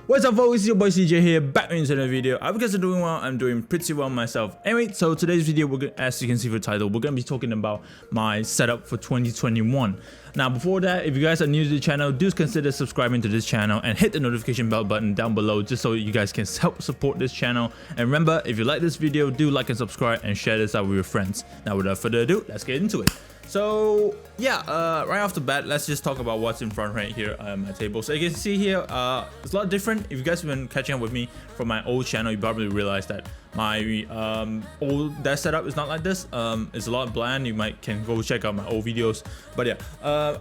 What's up folks, it's your boy CJ here, back into another video. I hope you guys are doing well. I'm doing pretty well myself. Anyway, so today's video, as you can see from the title, we're going to be talking about my setup for 2021. Now before that, if you guys are new to the channel, do consider subscribing to this channel and hit the notification bell button down below just so you guys can help support this channel. And remember, if you like this video, do like and subscribe and share this out with your friends. Now without further ado, let's get into it. So yeah, right off the bat, let's just talk about what's in front right here on my table. So you can see here, it's a lot different. If you guys have been catching up with me from my old channel, you probably realized that my old desk setup is not like this. It's a lot bland. You can go check out my old videos. But yeah,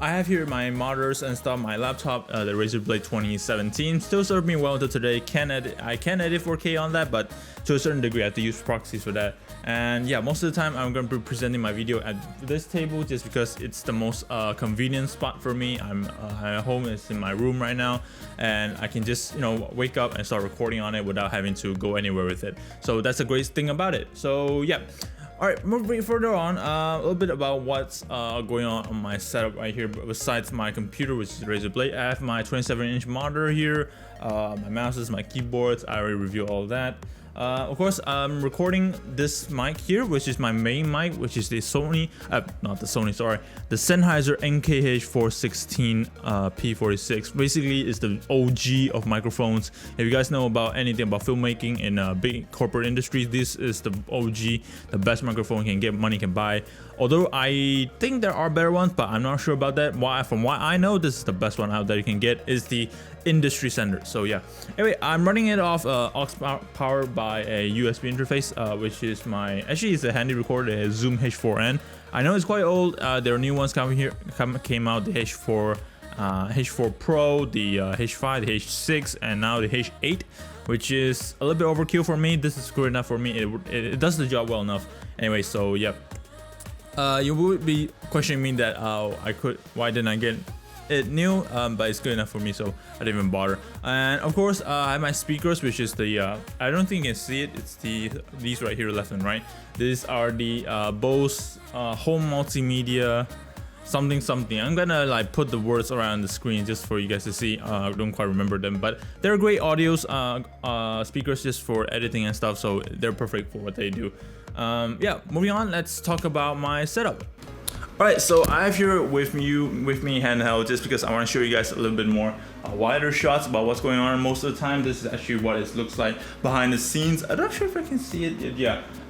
I have here my monitors and stuff. My laptop, the Razer Blade 2017, still served me well until today. I can edit 4K on that, but to a certain degree, I have to use proxies for that. And yeah, most of the time I'm going to be presenting my video at this table just because it's the most convenient spot for me. I'm at home, it's in my room right now, and I can just, you know, wake up and start recording on it without having to go anywhere with it. So that's the great thing about it. So yeah. Alright, moving further on, a little bit about what's going on my setup right here. Besides my computer, which is the Razer Blade, I have my 27-inch monitor here, my mouses, my keyboards. I already reviewed all of that. Of course, I'm recording this mic here, which is my main mic, which is the Sony, not the Sony, sorry, the Sennheiser MKIII 416 P46. Basically, it's the OG of microphones. If you guys know about anything about filmmaking in big corporate industries, this is the OG, the best microphone you can get, money can buy. Although I think there are better ones, but I'm not sure about that. From what I know, this is the best one out there you can get, is the industry standard. So yeah, anyway, I'm running it off aux power by a USB interface, which is actually it's a handy recorder, a Zoom H4n. I know it's quite old. There are new ones came out, the H4 Pro, the H5, the H6, and now the H8, which is a little bit overkill for me. This is good enough for me. It does the job well enough. Anyway, so yeah, you would be questioning me that why didn't I get it new, but it's good enough for me, so I didn't even bother. And of course, I have my speakers, which is the I don't think you can see it, it's these right here, left and right. These are the Bose home multimedia something. I'm gonna like put the words around the screen just for you guys to see. I don't quite remember them, but they're great audios, speakers just for editing and stuff, so they're perfect for what they do. Yeah, moving on, let's talk about my setup. Alright, so I have here with me handheld, just because I want to show you guys a little bit more wider shots about what's going on. Most of the time, this is actually what it looks like behind the scenes. I'm not sure if I can see it yet.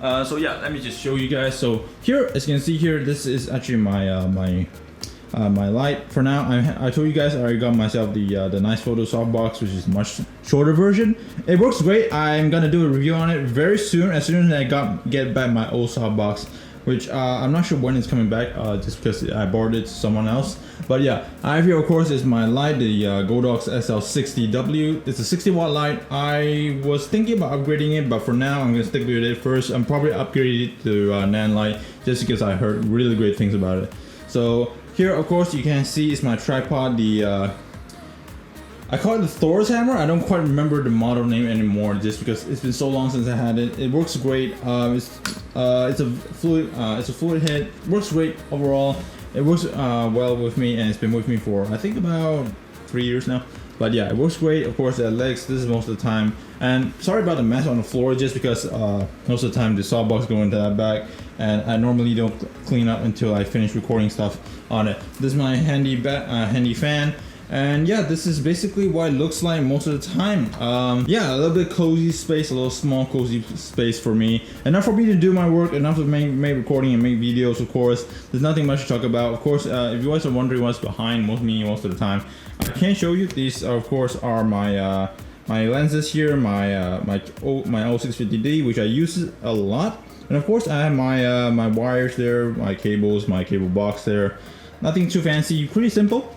Yeah. So yeah, let me just show you guys. So here, as you can see here, this is actually my my light. For now, I told you guys I already got myself the nice photo softbox, which is much shorter version. It works great. I'm gonna do a review on it very soon, as soon as I get back my old softbox, which I'm not sure when it's coming back, just because I borrowed it to someone else. But yeah, I have here, of course, is my light, the Godox SL60W. It's a 60-watt light. I was thinking about upgrading it, but for now, I'm gonna stick with it first. I'm probably upgrading it to NAND light, just because I heard really great things about it. So here, of course, you can see is my tripod, I call it the Thor's hammer. I don't quite remember the model name anymore, just because it's been so long since I had it. It works great. It's a fluid head. It works great overall. It works well with me, and it's been with me for I think about 3 years now. But yeah, it works great. Of course, the legs. This is most of the time. And sorry about the mess on the floor, just because most of the time the softbox go into that bag, and I normally don't clean up until I finish recording stuff on it. This is my handy fan. And yeah, this is basically what it looks like most of the time. Yeah, a little bit cozy space, a little small cozy space for me. Enough for me to do my work, enough to make recording and make videos, of course. There's nothing much to talk about. Of course, if you guys are wondering what's behind most of the time, I can't show you. These, of course, are my my lenses here, my 0650D, which I use a lot. And of course, I have my wires there, my cables, my cable box there. Nothing too fancy, pretty simple.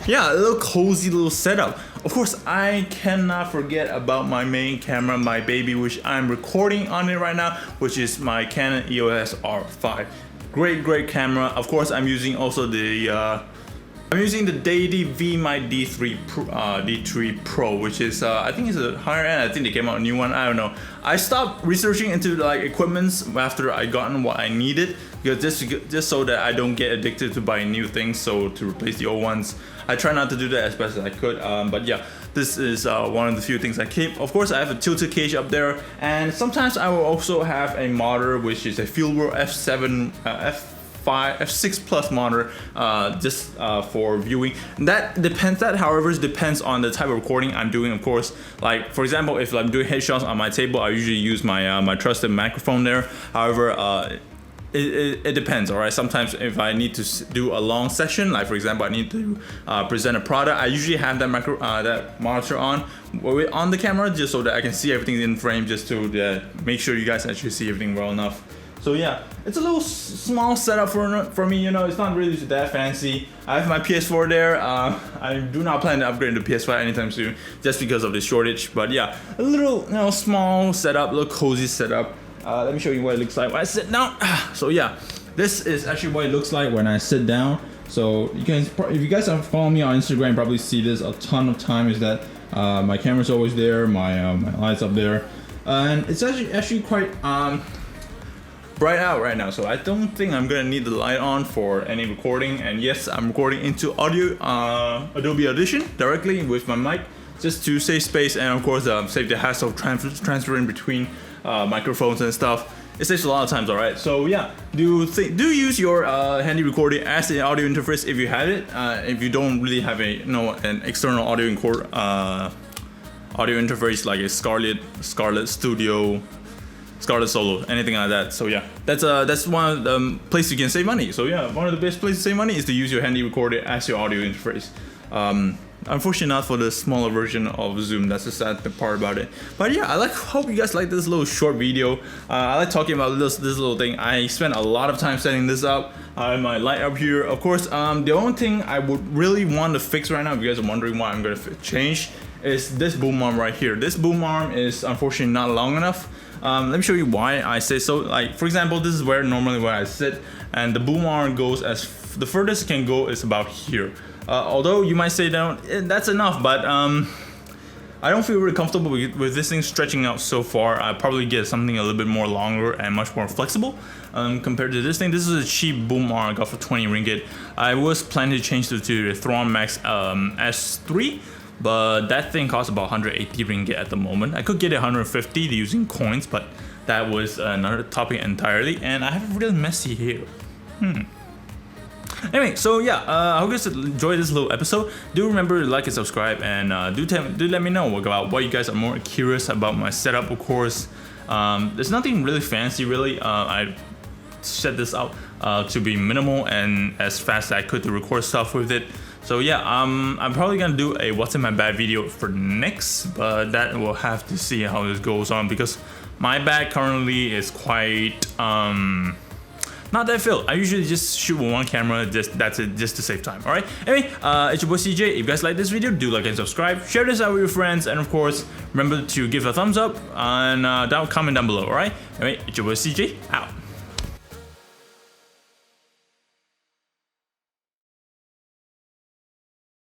Yeah, a little cozy little setup. Of course, I cannot forget about my main camera, my baby, which I'm recording on it right now, which is my Canon EOS R5. Great camera. Of course, I'm using also the I'm using the Deity VMic D3 Pro, which is I think it's a higher end. I think they came out a new one. I don't know. I stopped researching into like equipments after I gotten what I needed, because just so that I don't get addicted to buying new things. So to replace the old ones, I try not to do that as best as I could. But yeah, this is one of the few things I keep. Of course, I have a tilted cage up there, and sometimes I will also have a monitor, which is a Fieldworld F6 Plus monitor, just for viewing. That depends. That, however, depends on the type of recording I'm doing. Of course, like for example, if I'm doing headshots on my table, I usually use my my trusted microphone there. However, it depends. All right. Sometimes if I need to do a long session, like for example, I need to present a product, I usually have that that monitor on the camera, just so that I can see everything in frame, just to make sure you guys actually see everything well enough. So yeah, it's a little small setup for me, you know. It's not really that fancy. I have my PS4 there. I do not plan to upgrade to PS5 anytime soon, just because of the shortage. But yeah, a little, small setup, a little cozy setup. Let me show you what it looks like when I sit down. So yeah, this is actually what it looks like when I sit down. So you can, if you guys have followed me on Instagram, probably see this a ton of times. That my camera's always there, my lights up there, and it's actually quite bright out right now, so I don't think I'm gonna need the light on for any recording. And yes, I'm recording into audio Adobe Audition directly with my mic, just to save space, and of course save the hassle of transferring between microphones and stuff. It saves a lot of times. All right, so yeah, do use your handy recording as an audio interface if you have it. If you don't really have an external audio interface like a Scarlett Studio, Scarlett Solo, anything like that. So yeah, that's one of the places you can save money. So yeah, one of the best places to save money is to use your handy recorder as your audio interface. Unfortunately not for the smaller version of Zoom. That's the sad part about it. But yeah, hope you guys like this little short video. I like talking about this little thing. I spent a lot of time setting this up. I have my light up here. Of course, the only thing I would really want to fix right now, if you guys are wondering why I'm going to change, is this boom arm right here. This boom arm is unfortunately not long enough. Let me show you why I say so. Like for example, this is normally where I sit, and the boom arm goes the furthest it can go is about here. Although you might say that's enough, but I don't feel really comfortable with this thing stretching out so far. I probably get something a little bit more longer and much more flexible compared to this thing. This is a cheap boom arm I got for 20 ringgit. I was planning to change to the Thrawn Max S3. But that thing costs about 180 ringgit at the moment. I could get it 150 using coins, but that was another topic entirely. And I have a really messy hair. Anyway, so yeah, I hope you guys enjoyed this little episode. Do remember to like and subscribe, and do let me know about what you guys are more curious about my setup. Of course, there's nothing really fancy, really. I set this out to be minimal and as fast as I could to record stuff with it. So yeah, I'm probably gonna do a what's in my bag video for next, but that we'll have to see how this goes on, because my bag currently is quite not that filled. I usually just shoot with one camera, that's it, just to save time. All right. Anyway, it's your boy CJ. If you guys like this video, do like and subscribe, share this out with your friends, and of course, remember to give a thumbs up and comment down below. All right. Anyway, it's your boy CJ out.